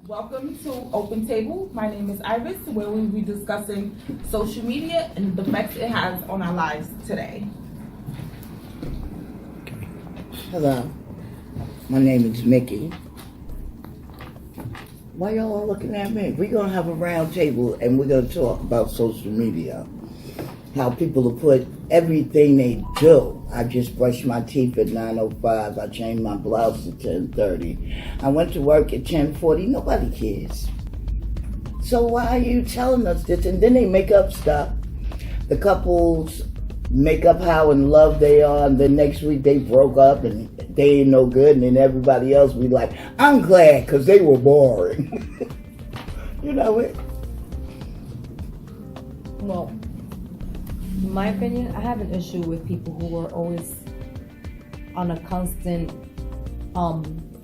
Welcome to Open Table. My name is Iris, where we'll be discussing social media and the effects it has on our lives today. Hello, my name is Mickey. Why y'all all looking at me? We're going to have a round table and we're going to talk about social media. How people will put everything they do. I just brushed my teeth at 9:05. I changed my blouse at 10:30. I went to work at 10:40. Nobody cares. So why are you telling us this? And then they make up stuff. The couples make up how in love they are, and then next week they broke up and they ain't no good, and then everybody else be like, I'm glad because they were boring. You know it? Well, in my opinion, I have an issue with people who are always on a constant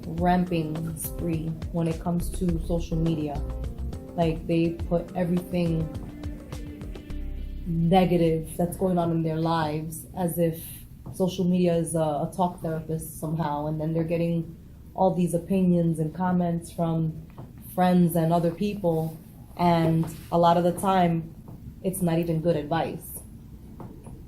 ramping spree when it comes to social media. Like, they put everything negative that's going on in their lives as if social media is a talk therapist somehow, and then they're getting all these opinions and comments from friends and other people, and a lot of the time it's not even good advice.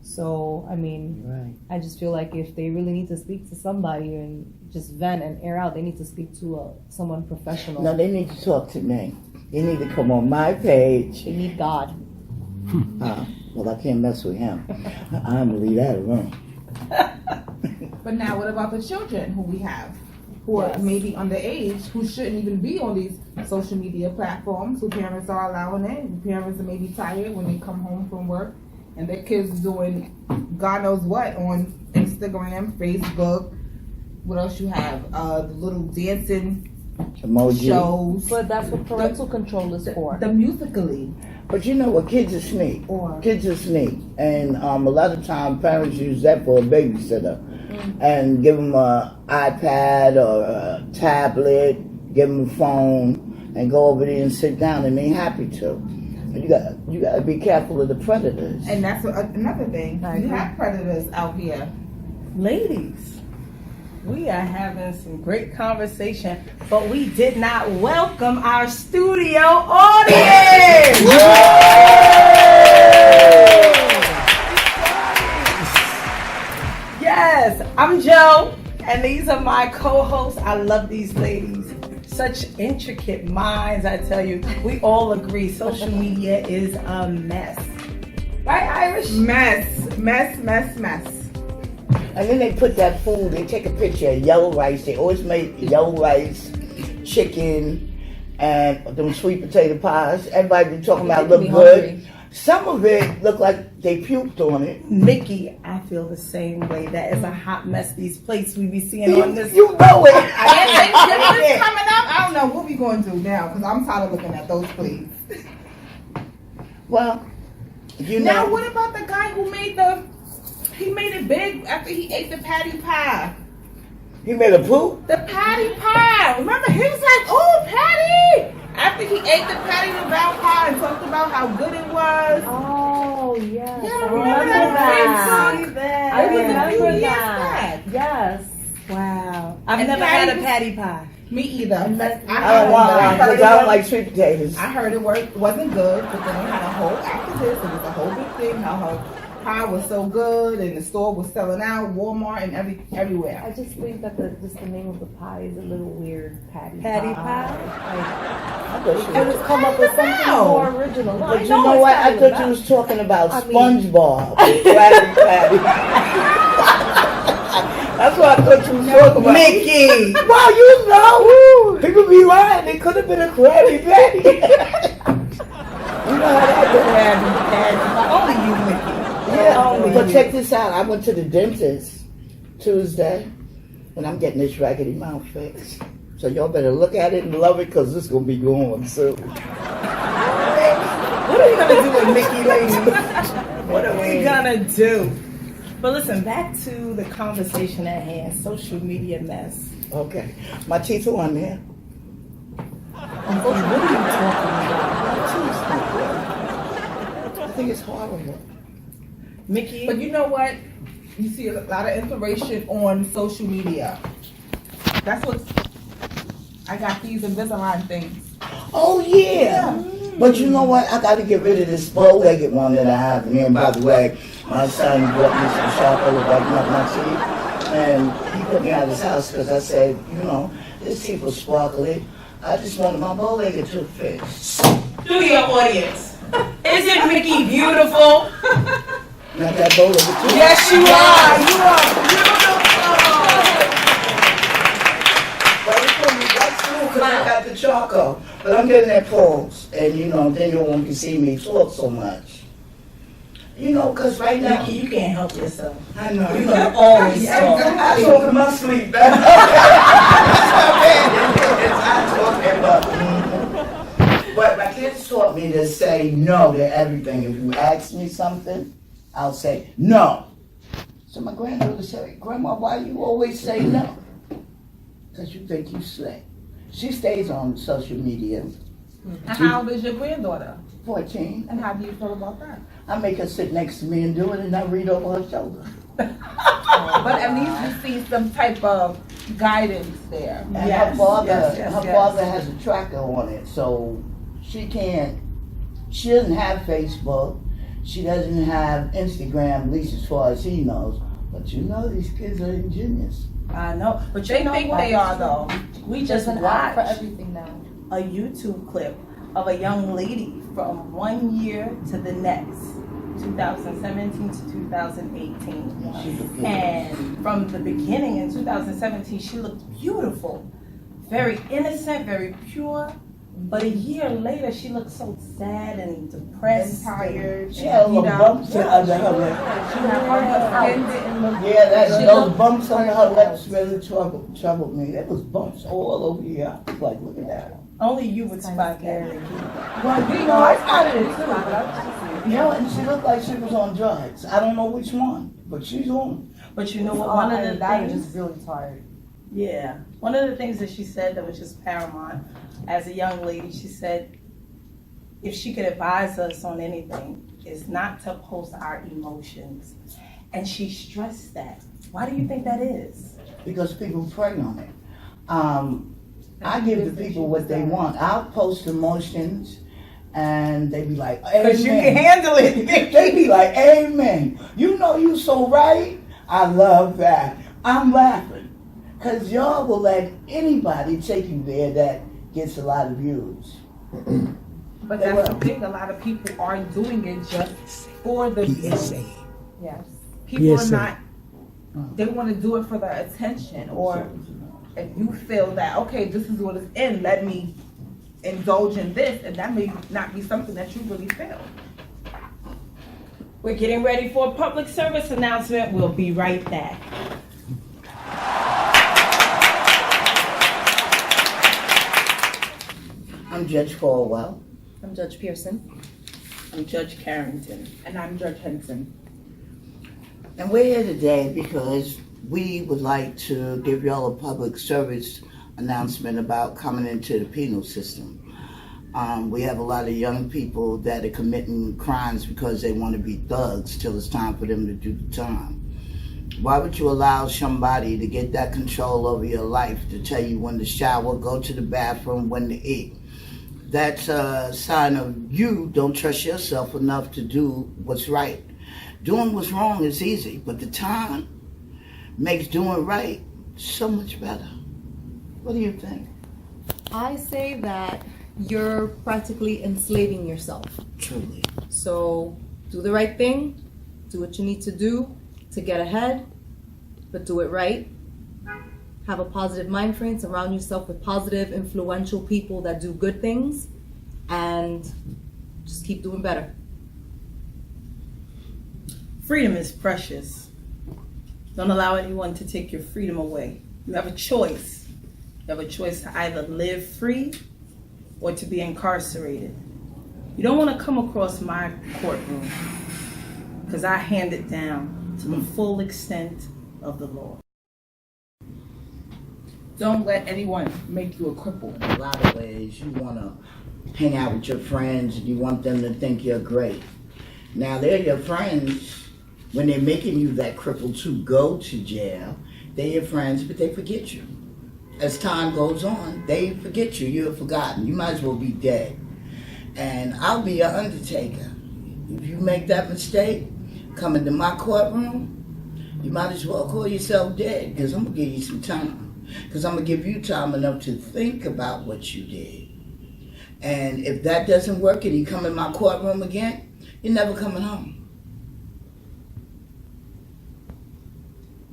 So, I mean, right. I just feel like if they really need to speak to somebody and just vent and air out, they need to speak to someone professional. No, they need to talk to me. They need to come on my page. They need God. Well, I can't mess with him. I'm going to leave that alone. But now what about the children who we have? Who are maybe underage, who shouldn't even be on these social media platforms, who parents are allowing it, who parents are maybe tired when they come home from work, and their kids doing God knows what on Instagram, Facebook. What else you have? The little dancing emoji shows. But that's what parental control is for. The Musical.ly. But you know what? Kids are sneak. Kids are sneak. And a lot of times parents use that for a babysitter. And give them an iPad or a tablet, give them a phone, and go over there and sit down, and they're happy to. You got to be careful of the predators. And that's another thing. You have predators out here. Ladies, we are having some great conversation, but we did not welcome our studio audience. Yes, I'm Joe, and these are my co-hosts. I love these ladies. Such intricate minds, I tell you. We all agree social media is a mess. Right, Irish? Mess. And then they put that food, they take a picture of yellow rice. They always make yellow rice, chicken, and them sweet potato pies. Everybody be talking about look good. Hungry. Some of it look like they puked on it. Mickey, I feel the same way. That is a hot mess. These plates we be seeing on this. You know it. Thanksgiving coming up. I don't know what we going to do now because I'm tired of looking at those plates. Well, you know. Now, what about the guy who made he made it big after he ate the patty pie? He made a poop? The patty pie. Remember, he was like, oh, patty. After he ate the patty LaBelle pie and talked about how good it was. Oh, yes. Yeah, I remember that. I It was a remember few years that. back. Yes. Wow. I've And never had a patty pie. Me either. I don't like sweet potatoes. I heard it wasn't good, but then they had a whole, after this, it was a whole big thing, how her pie was so good and the store was selling out, Walmart and everywhere. I just think that the name of the pie is a little weird. Patty pie? Like, it would come up with something more original. But you know what? I thought you was talking about SpongeBob. Krabby Patty. That's what I thought you was talking about. Mickey! Wow, you know! People be lying. It could have been a Krabby Patty. You know how that goes. Only you, Mickey. Yeah, but check this out. I went to the dentist Tuesday, and I'm getting this raggedy mouth fixed. So y'all better look at it and love it, because it's going to be going soon. What are we going to do with Mickey, ladies? What are we going to do? But listen, back to the conversation at hand. Social media mess. Okay. My teeth are on there. What are you talking about? I think it's horrible. Mickey? But you know what? You see a lot of information on social media. That's what's I got these Invisalign things. Oh yeah. But you know what? I got to get rid of this bow-legged one that I have here. And by the way, my son brought me some charcoal to brighten up my teeth, and he put me out of his house because I said, you know, this teeth was sparkly. I just wanted my bow-legged tooth fixed. Studio audience, isn't Mickey beautiful? Not that bow-legged tooth. Yes, you are. You are beautiful. But it's funny, that's true because I got the charcoal. But I'm getting that pulse, and you know, then you won't be seeing me talk so much. You know, because right now, Mickey, you can't help yourself. I know. You can always talk. I talk in my sleep. But my kids taught me to say no to everything. If you ask me something, I'll say no. So my granddaughter said, Grandma, why you always say no? Because you think you slick. She stays on social media. And how old is your granddaughter? 14. And how do you feel about that? I make her sit next to me and do it, and I read over her shoulder. But at least you see some type of guidance there. And Yes, her father, yes, her yes. father has a tracker on it, so she doesn't have Facebook, she doesn't have Instagram, at least as far as he knows. But you know, these kids are ingenious. I know, but They you know think what? they are though. We There's just an app for watched everything now. a YouTube clip of a young lady from 1 year to the next, 2017 to 2018. She's a kid. And from the beginning in 2017, she looked beautiful, very innocent, very pure. But a year later, she looked so sad and depressed. And tired. She had little bumps under her lip. She had her skin didn't look. Yeah, She those looked bumps under her hurt. lips really troubled me. There was bumps all over here. I was like, look at that. Only you would Kinda spot scary. that. Well, you know, I spotted it too, but I was just You know, and she looked like she was on drugs. I don't know which one, but she's on. But you know what? One One of of the that is things, just really tired. yeah, one of the things that she said that was just paramount as a young lady, she said, if she could advise us on anything, is not to post our emotions. And she stressed that. Why do you think that is? Because people prey on it. I give the people what they want. I'll post emotions, and they be like, Because you can amen. handle it. They be like, amen. You know you so right. I love that. I'm laughing. Because y'all will let anybody take you there that gets a lot of views. But that's the thing, a lot of people are doing it just for the views. Yes. People are not, they want to do it for the attention, or if you feel that, okay, this is what it's in, let me indulge in this, and that may not be something that you really feel. We're getting ready for a public service announcement. We'll be right back. I'm Judge Falwell. I'm Judge Pearson. I'm Judge Carrington. And I'm Judge Henson. And we're here today because we would like to give y'all a public service announcement about coming into the penal system. We have a lot of young people that are committing crimes because they want to be thugs till it's time for them to do the time. Why would you allow somebody to get that control over your life to tell you when to shower, go to the bathroom, when to eat? That's a sign of you don't trust yourself enough to do what's right. Doing what's wrong is easy, but the time makes doing right so much better. What do you think? I say that you're practically enslaving yourself. Truly. So do the right thing, do what you need to do to get ahead, but do it right. Have a positive mind frame, surround yourself with positive, influential people that do good things, and just keep doing better. Freedom is precious. Don't allow anyone to take your freedom away. You have a choice. You have a choice to either live free or to be incarcerated. You don't want to come across my courtroom because I hand it down to the full extent of the law. Don't let anyone make you a cripple. In a lot of ways, you want to hang out with your friends and you want them to think you're great. Now, they're your friends when they're making you that cripple to go to jail. They're your friends, but they forget you. as time goes on, they forget you. You're forgotten. You might as well be dead. And I'll be your undertaker. If you make that mistake, come into my courtroom, you might as well call yourself dead, because I'm going to give you some time. Because I'm going to give you time enough to think about what you did. And if that doesn't work and you come in my courtroom again, you're never coming home.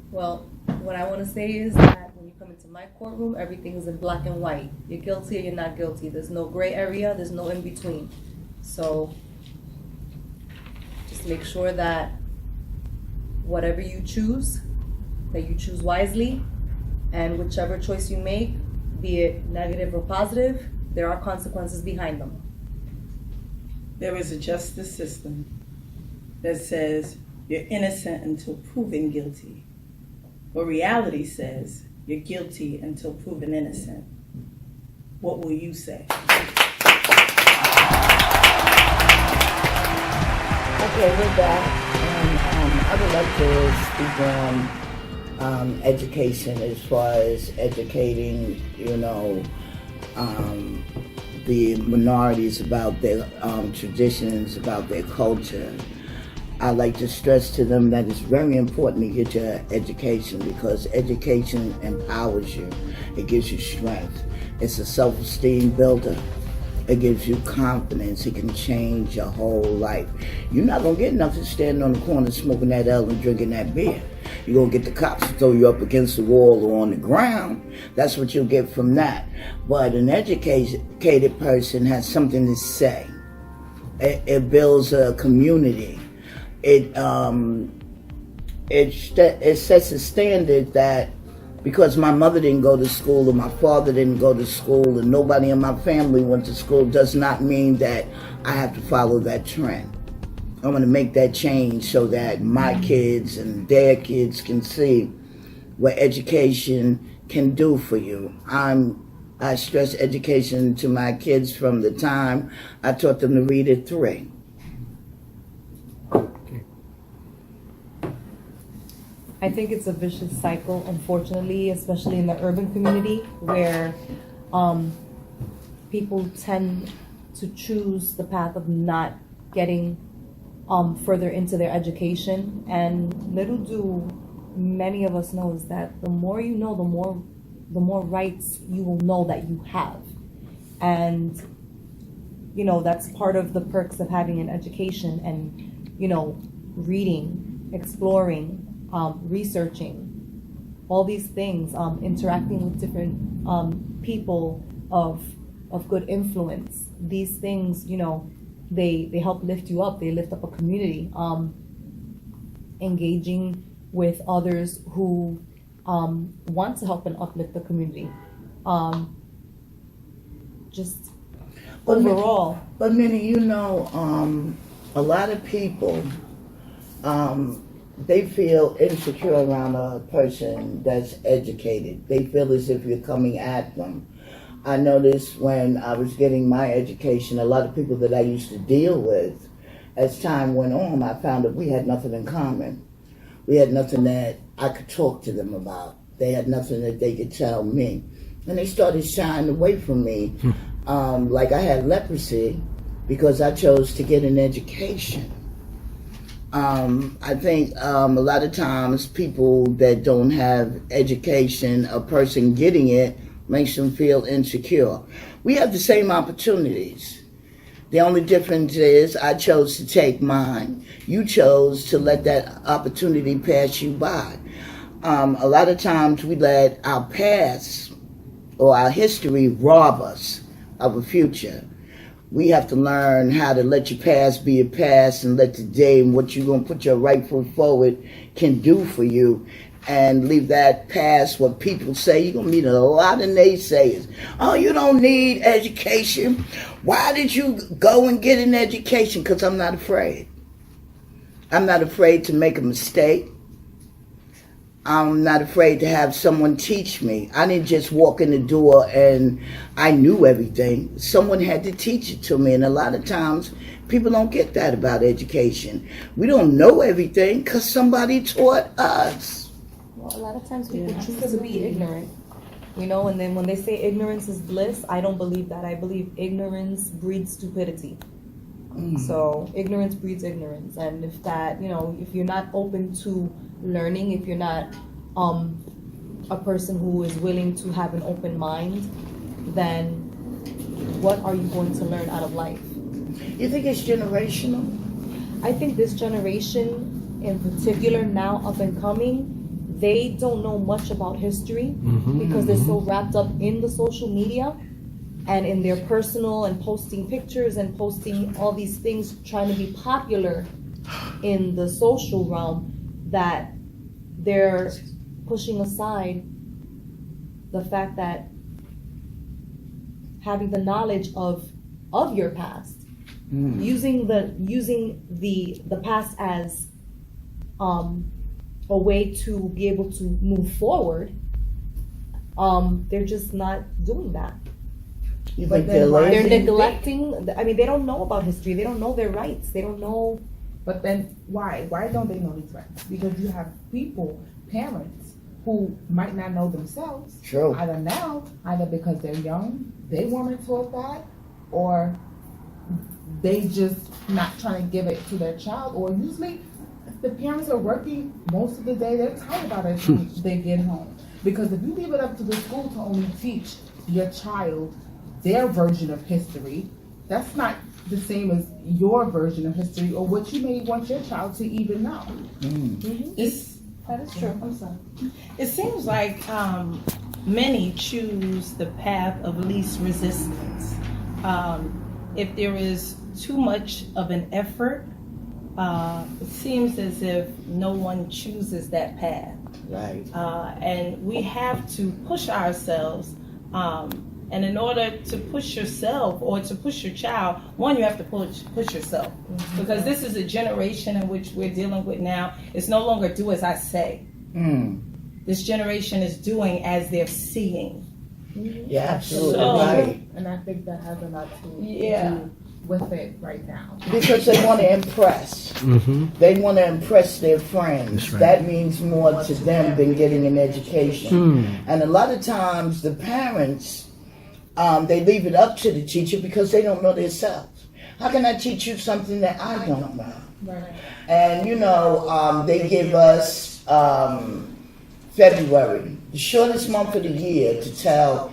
Well, what I want to say is that when you come into my courtroom, everything is in black and white. You're guilty or you're not guilty. There's no gray area. There's no in between. So just make sure that whatever you choose, that you choose wisely, and whichever choice you make, be it negative or positive, there are consequences behind them. There is a justice system that says you're innocent until proven guilty. But reality says you're guilty until proven innocent. What will you say? Okay, we're back. And I would like to speak on education, as far as educating, the minorities about their traditions, about their culture. I like to stress to them that it's very important to get your education, because education empowers you. It gives you strength. It's a self-esteem builder. It gives you confidence. It can change your whole life. You're not going to get nothing standing on the corner smoking that L and drinking that beer. You're going to get the cops to throw you up against the wall or on the ground. That's what you'll get from that. But an educated person has something to say. It builds a community. It sets a standard that, because my mother didn't go to school or my father didn't go to school and nobody in my family went to school, does not mean that I have to follow that trend. I want to make that change so that my kids and their kids can see what education can do for you. I stress education to my kids from the time I taught them to read at 3. I think it's a vicious cycle, unfortunately, especially in the urban community, where people tend to choose the path of not getting further into their education. And little do many of us know is that the more you know, the more rights you will know that you have. And that's part of the perks of having an education, and reading, exploring, researching, all these things, interacting with different people of good influence. These things, they help lift you up. They lift up a community. Engaging with others who want to help and uplift the community. Just overall. But Minnie, a lot of people, they feel insecure around a person that's educated. They feel as if you're coming at them. I noticed when I was getting my education, a lot of people that I used to deal with, as time went on, I found that we had nothing in common. We had nothing that I could talk to them about. They had nothing that they could tell me. And they started shying away from me. Like I had leprosy because I chose to get an education. I think a lot of times people that don't have education, a person getting it makes them feel insecure. We have the same opportunities. The only difference is I chose to take mine. You chose to let that opportunity pass you by. A lot of times we let our past or our history rob us of a future. We have to learn how to let your past be your past and let today and what you're going to put your right foot forward can do for you, and leave that past, what people say. You're going to meet a lot of naysayers. Oh, you don't need education. Why did you go and get an education? Because I'm not afraid. I'm not afraid to make a mistake. I'm not afraid to have someone teach me. I didn't just walk in the door and I knew everything. Someone had to teach it to me. And a lot of times, people don't get that about education. We don't know everything because somebody taught us. Well, a lot of times people choose to be ignorant. you know. And then when they say ignorance is bliss, I don't believe that. I believe ignorance breeds stupidity. So ignorance breeds ignorance, and if that, you know, if you're not open to learning, if you're not a person who is willing to have an open mind, then what are you going to learn out of life? You think it's generational? I think this generation in particular, now up and coming, they don't know much about history because they're so wrapped up in the social media and in their personal and posting pictures and posting all these things, trying to be popular in the social realm, that they're pushing aside the fact that having the knowledge of your past, using the past as a way to be able to move forward, they're just not doing that. You But think then they're why- lazy? They're neglecting. I mean, they don't know about history. They don't know their rights. They don't know. But then why? Why don't they know these rights? Because you have people, parents, who might not know themselves. True. Either because they're young, they weren't taught that, or they just not trying to give it to their child. Or usually, if the parents are working most of the day, they're tired by the time they get home. Because if you leave it up to the school to only teach your child their version of history, that's not the same as your version of history or what you may want your child to even know. That is true. I'm sorry. It seems like many choose the path of least resistance. If there is too much of an effort, it seems as if no one chooses that path. Right. And we have to push ourselves. And in order to push yourself or to push your child, one, you have to push yourself. Because this is a generation in which we're dealing with now. It's no longer do as I say. This generation is doing as they're seeing. You're absolutely So- right. And I think that has a lot to Yeah. do with it right now. Because they want to impress. They want to impress their friends. That means more to them than getting an education. And a lot of times the parents, they leave it up to the teacher because they don't know themselves. How can I teach you something that I don't know? Right. And you know, they give us February, the shortest month of the year, to tell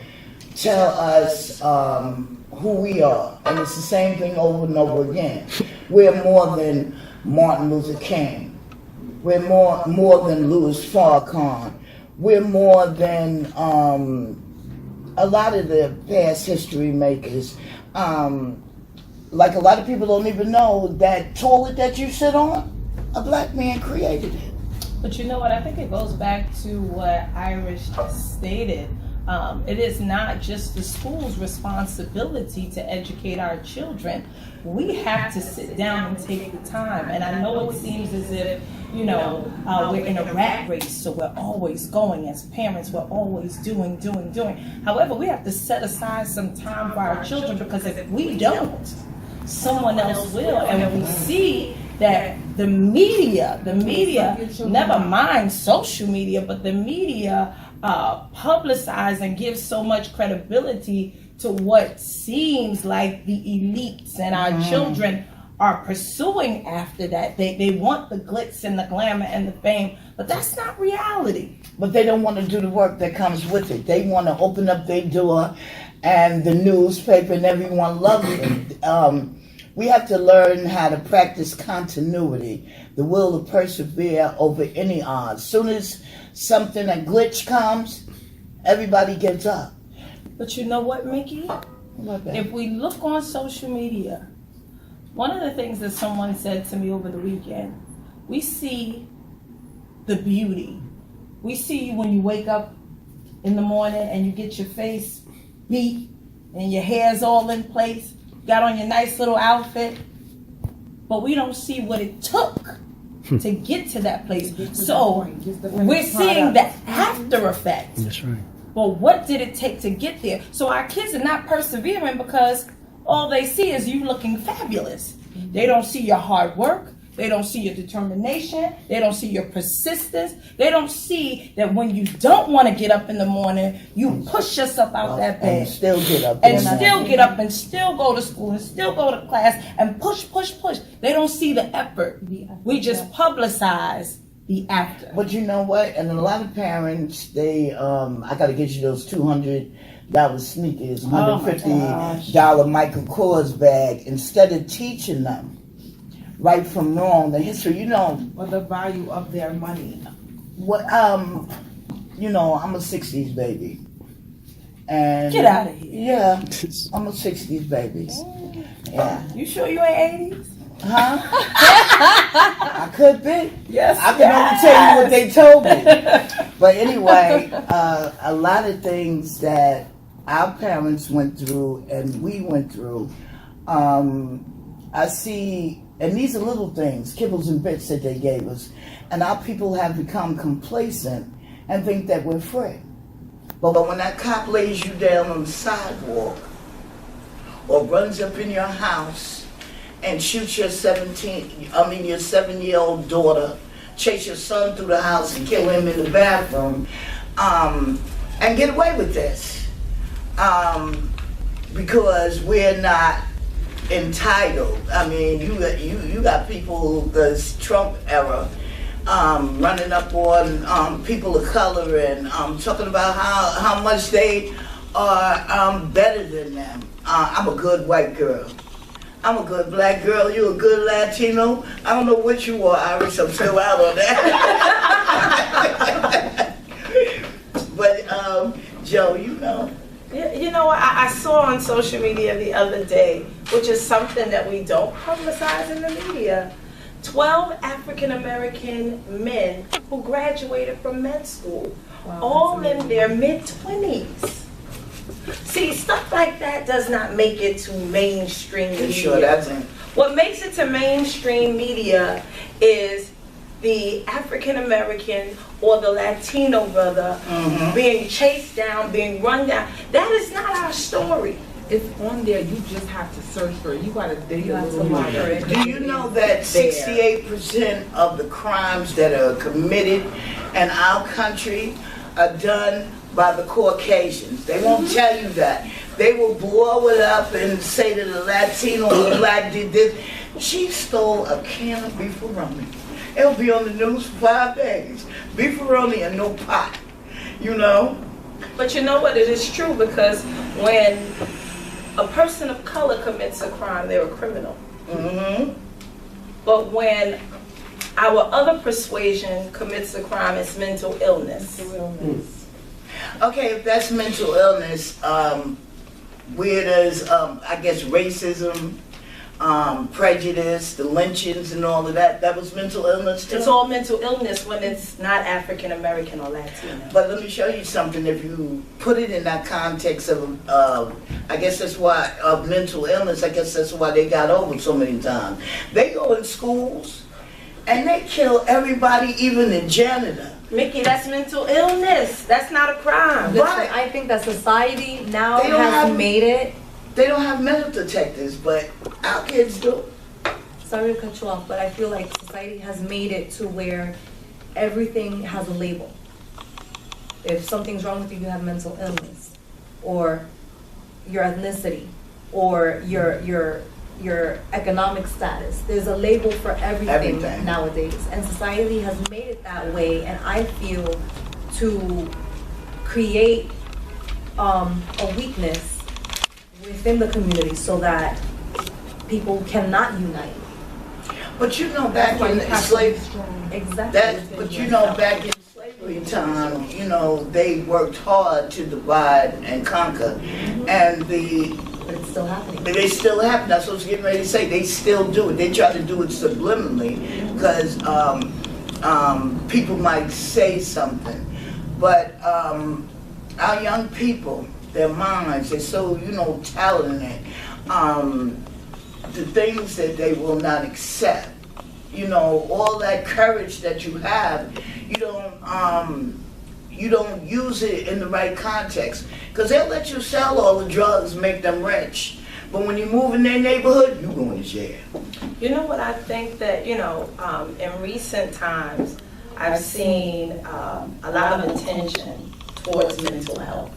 us who we are, and it's the same thing over and over again. We're more than Martin Luther King. We're more than Louis Farrakhan. We're more than a lot of the past history makers. Like a lot of people don't even know that toilet that you sit on, a black man created it. But you know what? I think it goes back to what Irish stated. It is not just the school's responsibility to educate our children. We have to sit down and take the time. And I know it seems as if, you know, we're in a rat race, so we're always going. As parents, we're always doing. However, we have to set aside some time for our children, because if we don't, someone else will. And we see that the media, never mind social media, but the media publicize and give so much credibility to what seems like the elites, and our children are pursuing after that. They want the glitz and the glamour and the fame, but that's not reality. But they don't want to do the work that comes with it. They want to open up their door and the newspaper and everyone loves it. We have to learn how to practice continuity, the will to persevere over any odds. Soon as something, a glitch comes, everybody gets up. But you know what, Mickey? Like that. If we look on social media, one of the things that someone said to me over the weekend, we see the beauty. We see you when you wake up in the morning and you get your face beat and your hair's all in place, got on your nice little outfit, but we don't see what it took to get to that place. So we're seeing the after effects. That's right. But what did it take to get there? So our kids are not persevering because all they see is you looking fabulous. They don't see your hard work. They don't see your determination. They don't see your persistence. They don't see that when you don't want to get up in the morning, you push yourself out that bed. And still get up. And still get up and still go to school and still go to class and push. They don't see the effort. We just publicize the after. But you know what? And a lot of parents, they, I got to get you those $200 sneakers, $150 Michael Kors bag, instead of teaching them right from wrong, the history, Or the value of their money. what, I'm a 60s baby. And Get out of here. Yeah, I'm a 60s baby. Yeah. You sure you ain't 80s? Huh? I could be. Yes. I can only tell you what they told me. But anyway, a lot of things that our parents went through and we went through, I see, and these are little things, kibbles and bits that they gave us, and our people have become complacent and think that we're free. But when that cop lays you down on the sidewalk or runs up in your house and shoots your 7-year-old daughter, chase your son through the house and kill him in the bathroom, and get away with this, because we're not entitled. I mean, you got people, this Trump era, running up on people of color and talking about how much they are better than them. I'm a good white girl. I'm a good black girl. You a good Latino. I don't know what you are, Irish. I'm still out on that. But Joe, You know what I saw on social media the other day, which is something that we don't publicize in the media. 12 African American men who graduated from med school, all in their mid-20s. See, stuff like that does not make it to mainstream media. it sure doesn't. What makes it to mainstream media is the African American or the Latino brother being chased down, being run down. That is not our story. It's on there. You just have to search for it. You gotta dig a little more. Do you know that 68% of the crimes that are committed in our country are done by the Caucasians? They won't tell you that. They will blow it up and say that the Latino or black did this. She stole a can of beefaroni. It'll be on the news for 5 days. Beefaroni and no pot, But you know what? It is true, because when a person of color commits a crime, they're a criminal. But when our other persuasion commits a crime, it's mental illness. Okay, if that's mental illness, where does, I guess, racism, prejudice, the lynchings and all of that, that was mental illness too? It's all mental illness when it's not African American or Latino. But let me show you something. If you put it in that context of I guess that's why, of mental illness, I guess that's why they got over so many times. They go in schools and they kill everybody, even the janitor. Mickey, that's mental illness. That's not a crime. Listen, I think that society now has made it. They don't have metal detectors, but our kids do. Sorry to cut you off, but I feel like society has made it to where everything has a label. If something's wrong with you, you have mental illness, or your ethnicity, or your economic status. There's a label for everything nowadays, and society has made it that way. And I feel to create a weakness within the community so that people cannot unite. But back in slavery, Exactly. back in slavery time, they worked hard to divide and conquer, and But it's still happening. they still happen. That's what I was getting ready to say. They still do it. They try to do it subliminally because people might say something, but our young people, their minds, they're so talented. The things that they will not accept, all that courage that you have, you don't use it in the right context, because they'll let you sell all the drugs, make them rich, But when you move in their neighborhood, you going to jail. You know what I think that, in recent times, I've seen a lot of attention towards mental health.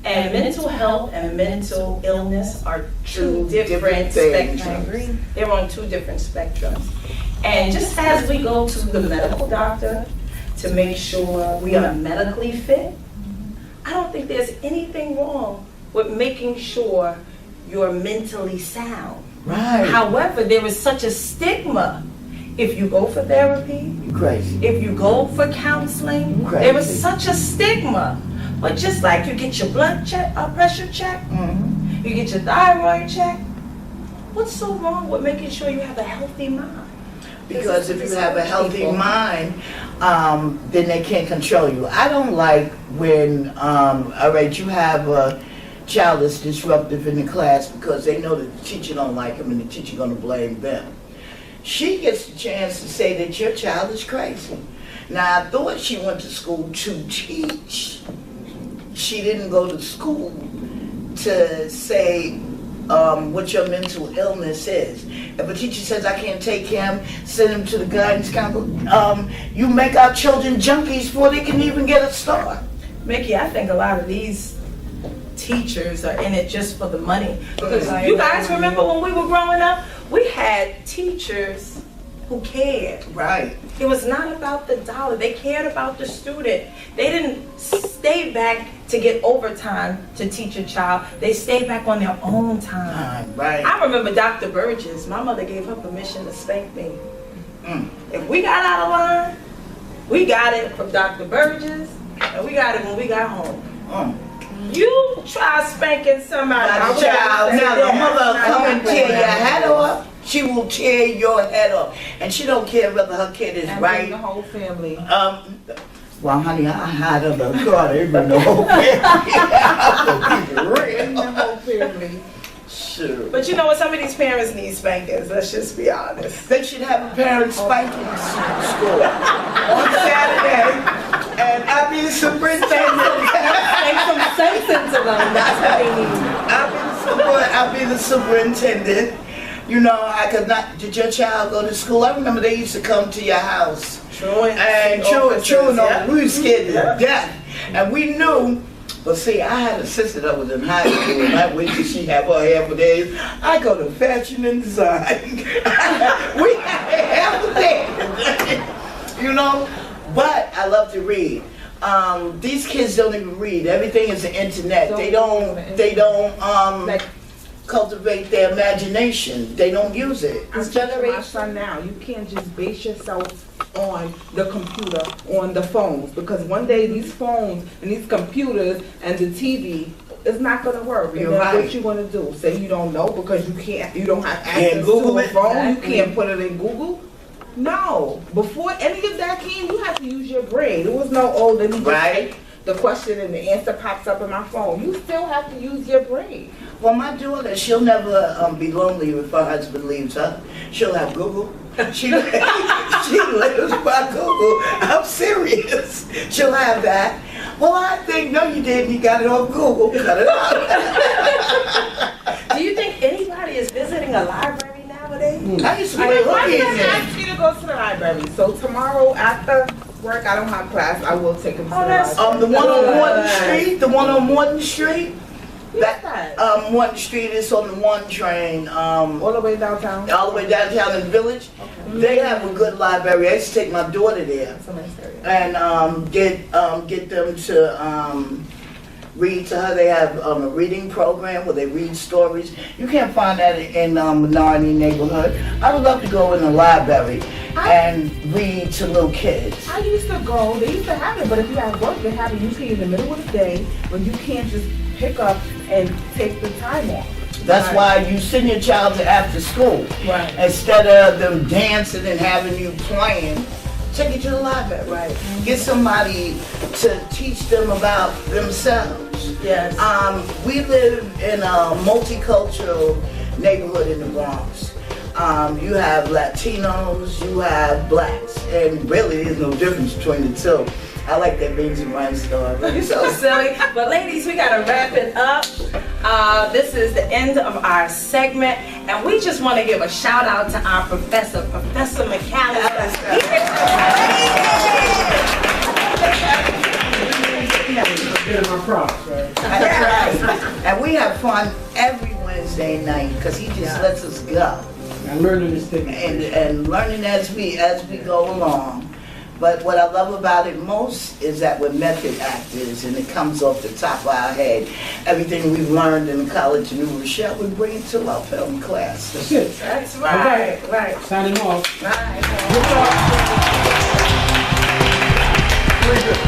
And mental health and mental illness are two different things. spectrums. They're on two different spectrums. And just as we go to the medical doctor to make sure we are medically fit, I don't think there's anything wrong with making sure you're mentally sound. Right. However, there is such a stigma. If you go for therapy, You crazy. if you go for counseling, Crazy. there is such a stigma. But just like you get your blood pressure checked, Mm-hmm. you get your thyroid checked, what's so wrong with making sure you have a healthy mind? Because if you have a healthy mind, then they can't control you. I don't like when, all right, you have a child that's disruptive in the class because they know that the teacher don't like him and the teacher gonna blame them. She gets the chance to say that your child is crazy. Now, I thought she went to school to teach. She didn't go to school to say what your mental illness is. If a teacher says, I can't take him, send him to the guidance counselor, you make our children junkies before they can even get a start. Mickey, I think a lot of these teachers are in it just for the money. Because you guys remember when we were growing up, we had teachers who cared. Right. It was not about the dollar. They cared about the student. They didn't stay back to get overtime to teach a child. They stayed back on their own time. Right. I remember Dr. Burgess. My mother gave her permission to spank me. Mm. If we got out of line, we got it from Dr. Burgess, and we got it when we got home. Mm. You try spanking somebody, My child, now the mother come and tear your head off. She will tear your head off, and she don't care whether her kid is And right. the whole family. Well, honey, I hide under the car. They bring the whole family. I'm And real. the whole family. Sure. But you know what? Some of these parents need spankings. Let's just be honest. They should have a parent spanking school on Saturday, and I'll be the superintendent. Make some sense into them. That's what they need. I'll be the superintendent. You know, I could not. Did your child go to school? I remember they used to come to your house. And true, no, we were scared to death. And we knew, but see, I had a sister that was in high school, and I waited till she had her hair for days. I go to fashion and design. We had half the day. You know, but I love to read. These kids don't even read. Everything is the internet. They don't Like, cultivate their imagination. They don't use it. I'm teaching my son now, you can't just base yourself on the computer, on the phones, because one day these phones and these computers and the TV is not gonna work. And You're then right. what you gonna do? Say you don't know because you don't have access Can't Google to a it. phone, Exactly. you can't put it in Google. No, before any of that came, you have to use your brain. There was no, oh, let me just Right. take the question and the answer pops up in my phone. You still have to use your brain. Well, my daughter, she'll never be lonely if her husband leaves her. She'll have Google. She lives by Google. I'm serious. She'll have that. Well, I think, no, you didn't. You got it on Google. Cut it out. Do you think anybody is visiting a library nowadays? I used to I play mean, my hooky in son there. asked me to go to the library, so tomorrow after work, I don't have class, I will take him to the that's- library. The one on Morton Street, the one on Morton Street. What's that? Morton Street is on the one train. All the way downtown? All the way downtown in the village. They have a good library. I used to take my daughter there That's a nice area. and get them to read to her. They have a reading program where they read stories. You can't find that in minority neighborhood. I would love to go in the library and read to little kids. I used to go, they used to have it, but if you have work, they have it usually in the middle of the day when you can't just pick up and take the time off. That's why you send your child to after school. Right. Instead of them dancing and having you playing, take it to the library. Right. Get somebody to teach them about themselves. Yes. We live in a multicultural neighborhood in the Bronx. You have Latinos, you have blacks, and really there's no difference between the two. I like that beans and rice story. You're so silly. But ladies, we gotta wrap it up. This is the end of our segment, and we just want to give a shout out to our professor, Professor Mcallister. My props, right? That's right. And we have fun every Wednesday night because he just lets us go. I'm learning this thing. And learning as we go along. But what I love about it most is that we're method actors and it comes off the top of our head. Everything we've learned in College of New Rochelle, we bring it to our film class. That's it. That's right. Okay. Right. Signing off. Right. Good talk. Very good.